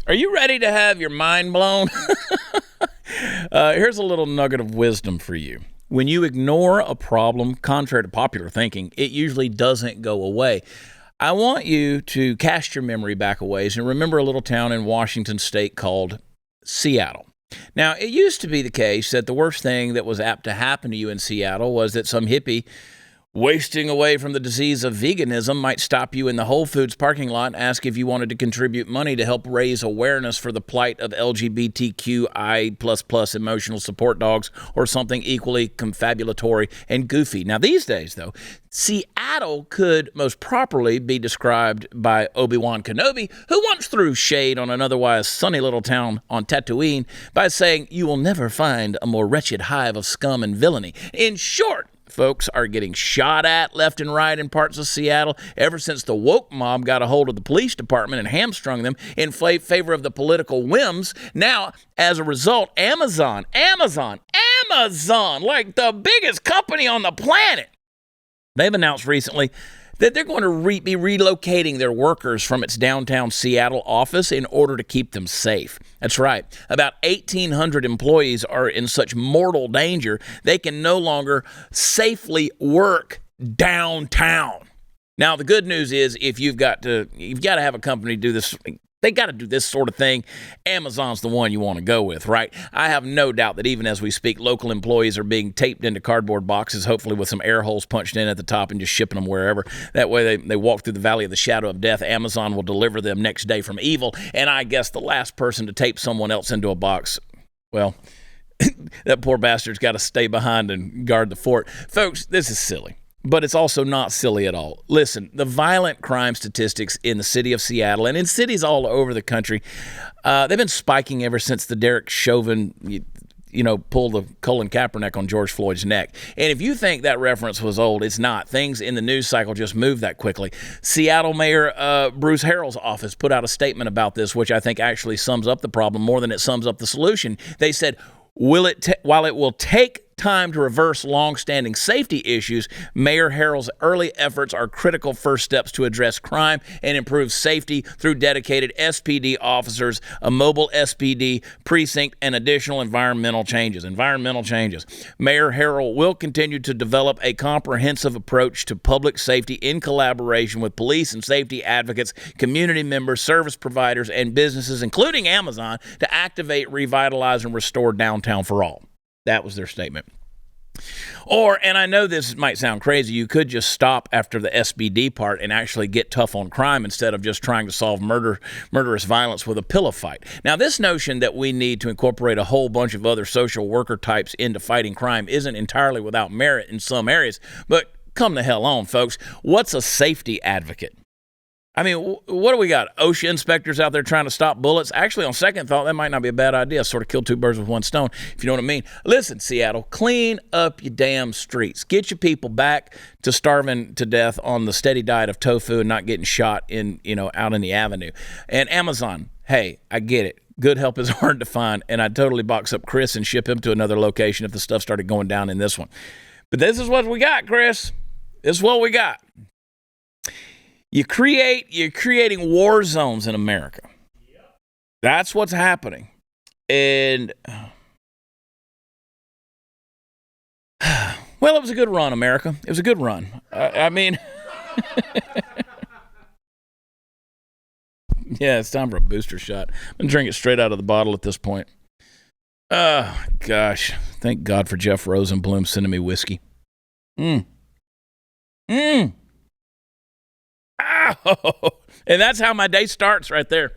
Are you ready to have your mind blown? Here's a little nugget of wisdom for you. When you ignore a problem, contrary to popular thinking, it usually doesn't go away. I want you to cast your memory back a ways and remember a little town in Washington state called Seattle. Now, it used to be the case that the worst thing that was apt to happen to you in Seattle was that some hippie wasting away from the disease of veganism might stop you in the Whole Foods parking lot and ask if you wanted to contribute money to help raise awareness for the plight of LGBTQI++ emotional support dogs or something equally confabulatory and goofy. Now, these days, though, Seattle could most properly be described by Obi-Wan Kenobi, who once threw shade on an otherwise sunny little town on Tatooine by saying, "You will never find a more wretched hive of scum and villainy." In short, folks are getting shot at left and right in parts of Seattle ever since the woke mob got a hold of the police department and hamstrung them in favor of the political whims. Now, as a result, Amazon, like the biggest company on the planet, they've announced recently that they're going to be relocating their workers from its downtown Seattle office in order to keep them safe. That's right. About 1,800 employees are in such mortal danger, they can no longer safely work downtown. Now, the good news is if you've got to have a company do this. They got to do this sort of thing. Amazon's the one you want to go with, right? I have no doubt that even as we speak, local employees are being taped into cardboard boxes, hopefully with some air holes punched in at the top and just shipping them wherever. That way they walk through the valley of the shadow of death. Amazon will deliver them next day from evil. And I guess the last person to tape someone else into a box, well, that poor bastard's got to stay behind and guard the fort. Folks, this is silly. But it's also not silly at all. Listen, the violent crime statistics in the city of Seattle and in cities all over the country, they've been spiking ever since the Derek Chauvin, pulled the Colin Kaepernick on George Floyd's neck. And if you think that reference was old, it's not. Things in the news cycle just move that quickly. Seattle Mayor Bruce Harrell's office put out a statement about this, which I think actually sums up the problem more than it sums up the solution. They said, while it will take time to reverse long-standing safety issues, Mayor Harrell's early efforts are critical first steps to address crime and improve safety through dedicated SPD officers, a mobile SPD precinct, and additional environmental changes. Mayor Harrell will continue to develop a comprehensive approach to public safety in collaboration with police and safety advocates, community members, service providers, and businesses, including Amazon, to activate, revitalize, and restore downtown for all. That was their statement. Or, and I know this might sound crazy, you could just stop after the SBD part and actually get tough on crime instead of just trying to solve murderous violence with a pillow fight. Now, this notion that we need to incorporate a whole bunch of other social worker types into fighting crime isn't entirely without merit in some areas, but come the hell on, folks. What's a safety advocate? I mean, what do we got? OSHA inspectors out there trying to stop bullets? Actually, on second thought, that might not be a bad idea. Sort of kill two birds with one stone, if you know what I mean. Listen, Seattle, clean up your damn streets. Get your people back to starving to death on the steady diet of tofu and not getting shot out in the avenue. And Amazon, hey, I get it. Good help is hard to find, and I'd totally box up Chris and ship him to another location if the stuff started going down in this one. But this is what we got, Chris. This is what we got. You're creating war zones in America. That's what's happening. And, well, it was a good run, America. It was a good run. I mean, yeah, it's time for a booster shot. I'm going to drink it straight out of the bottle at this point. Oh, gosh. Thank God for Jeff Rosenblum sending me whiskey. Oh, and that's how my day starts right there.